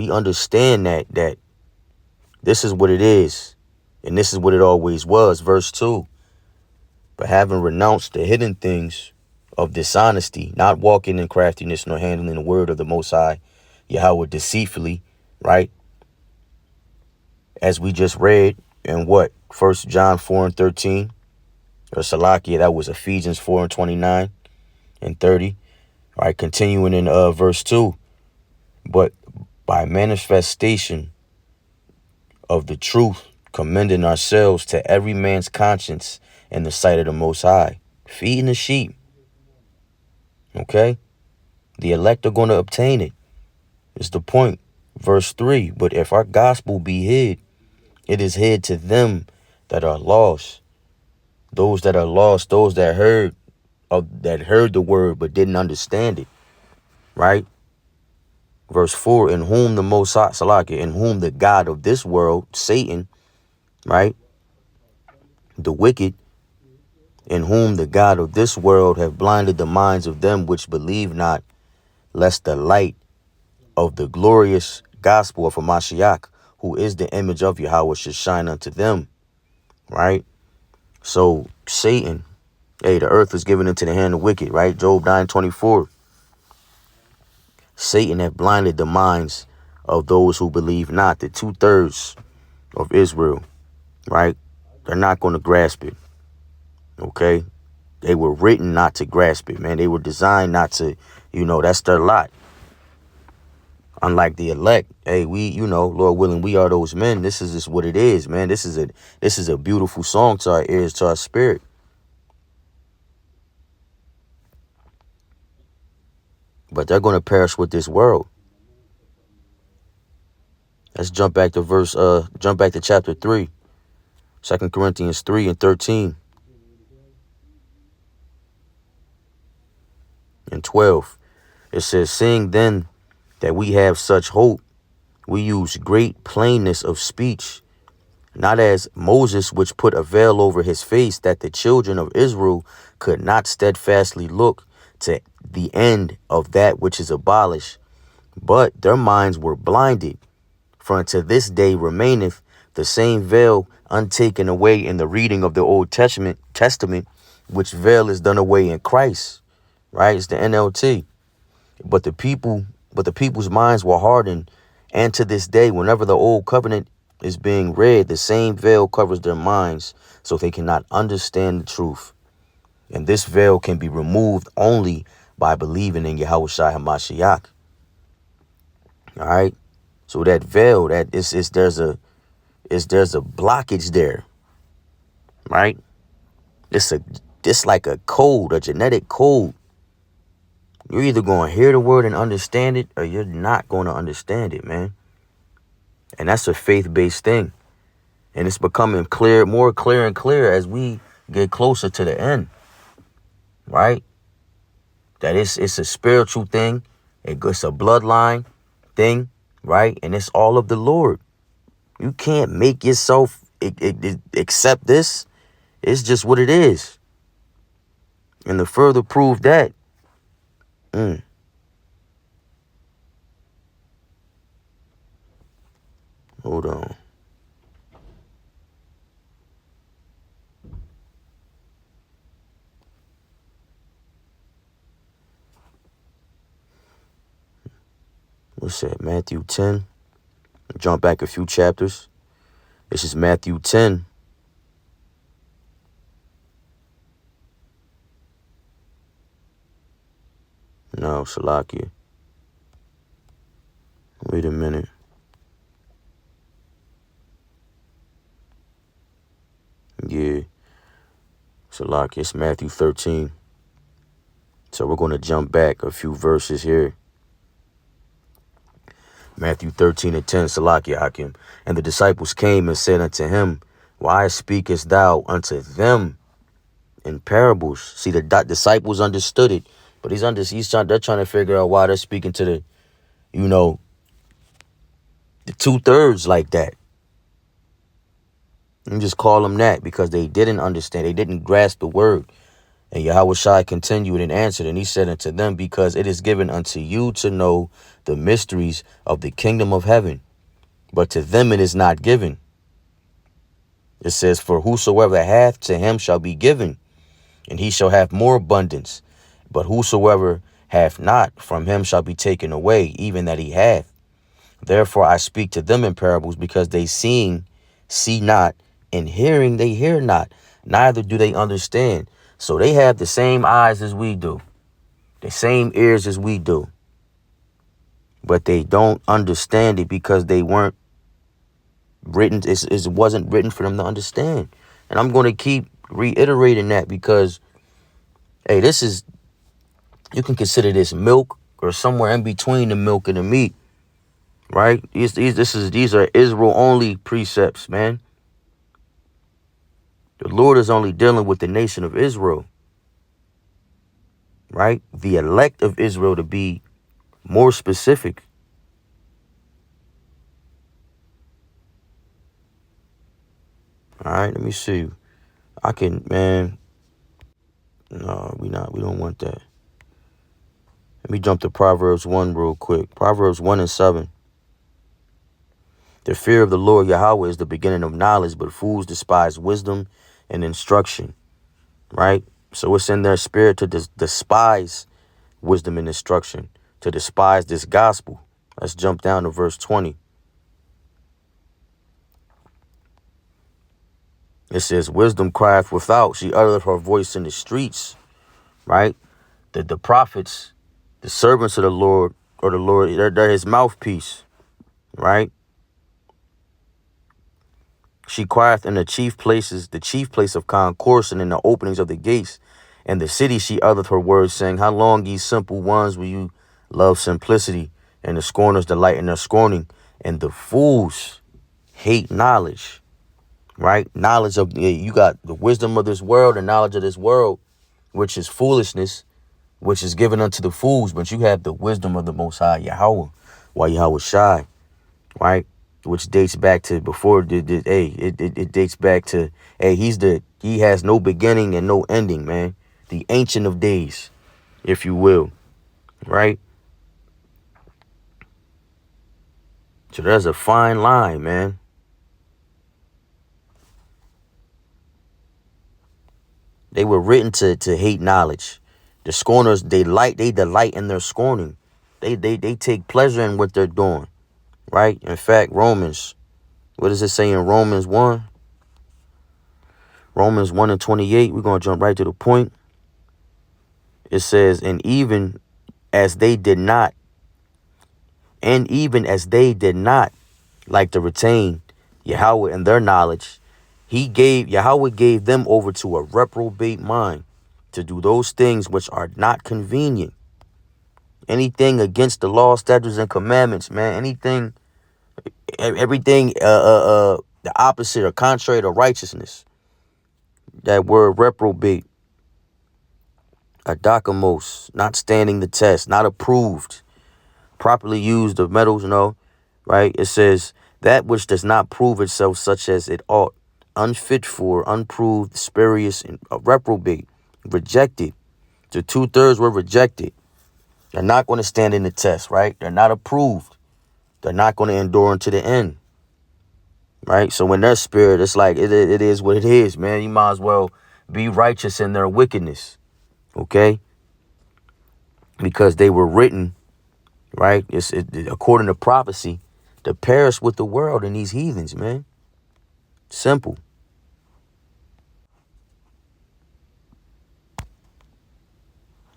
we understand that this is what it is, and this is what it always was. Verse 2. But having renounced the hidden things of dishonesty, not walking in craftiness nor handling the word of the Most High, Yahweh deceitfully, right? As we just read in what? 1 John 4 and 13. Or Salakia, that was Ephesians 4 and 29 and 30. All right, continuing in verse 2. But by manifestation of the truth, commending ourselves to every man's conscience in the sight of the Most High, feeding the sheep. Okay? The elect are going to obtain it. It's the point. Verse 3. But if our gospel be hid, it is hid to them that are lost. Those that are lost, those that heard the word but didn't understand it. Right? Verse 4, in whom the Most High, Salakia, in whom the God of this world, Satan, right, the wicked, in whom the God of this world have blinded the minds of them which believe not, lest the light of the glorious gospel of Hamashiach, who is the image of Yahweh, should shine unto them, right? So Satan, the earth is given into the hand of wicked, right? Job 9:24. Satan have blinded the minds of those who believe not, the 2/3 of Israel, right? They're not going to grasp it, okay? They were written not to grasp it, man. They were designed not to, that's their lot. Unlike the elect, we, Lord willing, we are those men. This is just what it is, man. This is a beautiful song to our ears, to our spirit. But they're going to perish with this world. Let's jump back to chapter 3. 2 Corinthians 3 and 13 and 12. It says, seeing then that we have such hope, we use great plainness of speech, not as Moses, which put a veil over his face, that the children of Israel could not steadfastly look to the end of that which is abolished, but their minds were blinded. For unto this day remaineth the same veil untaken away in the reading of the Old Testament, which veil is done away in Christ, right? It's the NLT. But the people's minds were hardened, and to this day, whenever the old covenant is being read, the same veil covers their minds, so they cannot understand the truth. And this veil can be removed only by believing in Yahweh Shai HaMashiach. All right. So that veil, there's a blockage there. Right. It's like a code, a genetic code. You're either going to hear the word and understand it, or you're not going to understand it, man. And that's a faith-based thing. And it's becoming more clear and clear as we get closer to the end. Right? That it's a spiritual thing. It's a bloodline thing. Right? And it's all of the Lord. You can't make yourself accept this. It's just what it is. And to further prove that, hold on. What's that? Matthew 10. Jump back a few chapters. This is Matthew 10. No, Salakia. Wait a minute. Yeah. Salakia, it's Matthew 13. So we're going to jump back a few verses here. Matthew 13 and 10, Salakia Hakim. And the disciples came and said unto him, why speakest thou unto them in parables? See, the disciples understood it, but they're trying to figure out why they're speaking to the 2/3 like that. And just call them that because they didn't understand. They didn't grasp the word. And Yahweh Shai continued and answered, and he said unto them, because it is given unto you to know the mysteries of the kingdom of heaven, but to them it is not given. It says, for whosoever hath, to him shall be given, and he shall have more abundance. But whosoever hath not, from him shall be taken away, even that he hath. Therefore I speak to them in parables, because they seeing see not, and hearing they hear not, neither do they understand. So they have the same eyes as we do, the same ears as we do, but they don't understand it because they weren't written. It wasn't written for them to understand. And I'm going to keep reiterating that because, hey, you can consider this milk or somewhere in between the milk and the meat, right? These are Israel only precepts, man. The Lord is only dealing with the nation of Israel, right? The elect of Israel, to be more specific. All right, let me see. I can, man. No, we don't want that. Let me jump to Proverbs 1 real quick. Proverbs 1 and 7. The fear of the Lord Yahweh is the beginning of knowledge, but fools despise wisdom and instruction, right? So it's in their spirit to despise wisdom and instruction, to despise this gospel. Let's jump down to verse 20. It says, wisdom crieth without. She uttereth her voice in the streets, right? The prophets, the servants of the Lord, or the Lord, they're his mouthpiece, right? She crieth in the chief places, the chief place of concourse, and in the openings of the gates. And the city she uttereth her words, saying, how long, ye simple ones, will you love simplicity? And the scorners delight in their scorning, and the fools hate knowledge, right? Knowledge of, you got the wisdom of this world and knowledge of this world, which is foolishness, which is given unto the fools. But you have the wisdom of the Most High Yahweh, why Yahweh Shai, right? Which dates back to before it dates back to, hey, he has no beginning and no ending, man. The Ancient of Days, if you will, right? So there's a fine line, man. They were written to hate knowledge. The scorners, they delight in their scorning. They take pleasure in what they're doing, right? In fact, Romans, what does it say in Romans 1? Romans 1 and 28, we're going to jump right to the point. It says, and even as they did not like to retain Yahweh in their knowledge, Yahweh gave them over to a reprobate mind to do those things which are not convenient. Anything against the law, statutes, and commandments, man. Everything the opposite or contrary to righteousness. That word reprobate, adokamos, not standing the test, not approved, properly used of metals, right? It says that which does not prove itself such as it ought, unfit for, unproved, spurious, and reprobate, rejected. The 2/3 were rejected. They're not going to stand in the test, right? They're not approved. They're not going to endure unto the end, right? So when their spirit, it's like it is what it is, man. You might as well be righteous in their wickedness, okay? Because they were written, right? According to prophecy, to perish with the world and these heathens, man. Simple.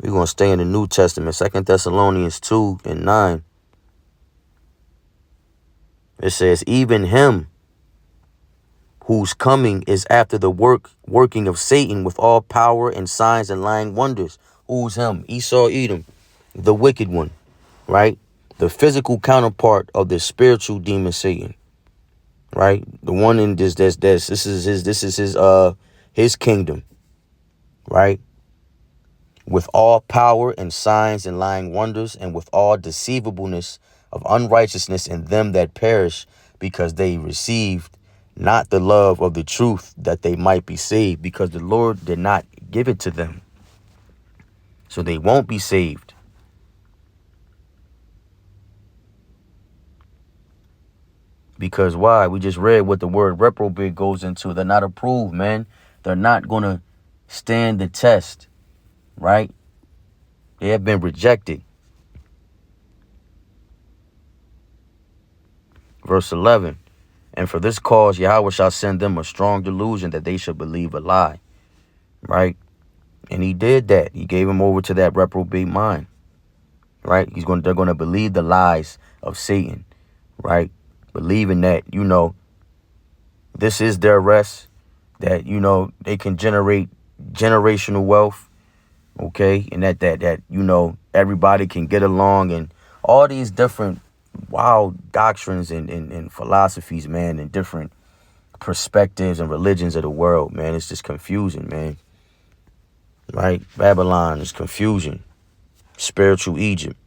We're going to stay in the New Testament, 2 Thessalonians 2 and 9. It says, even him whose coming is after the working of Satan with all power and signs and lying wonders. Who's him? Esau, Edom, the wicked one, right? The physical counterpart of the spiritual demon Satan, right? The one in this is his kingdom, right? With all power and signs and lying wonders, and with all deceivableness of unrighteousness in them that perish, because they received not the love of the truth, that they might be saved, because the Lord did not give it to them. So they won't be saved. Because why? We just read what the word reprobate goes into. They're not approved, man. They're not going to stand the test, right? They have been rejected. Verse 11. And for this cause, Yahweh shall send them a strong delusion that they should believe a lie, right? And he did that. He gave them over to that reprobate mind, right? They're going to believe the lies of Satan, right? Believing that, this is their rest, that, they can generate generational wealth, okay? And that everybody can get along, and all these different wild doctrines and philosophies, man, and different perspectives and religions of the world, man. It's just confusing, man. Right? Babylon is confusion. Spiritual Egypt.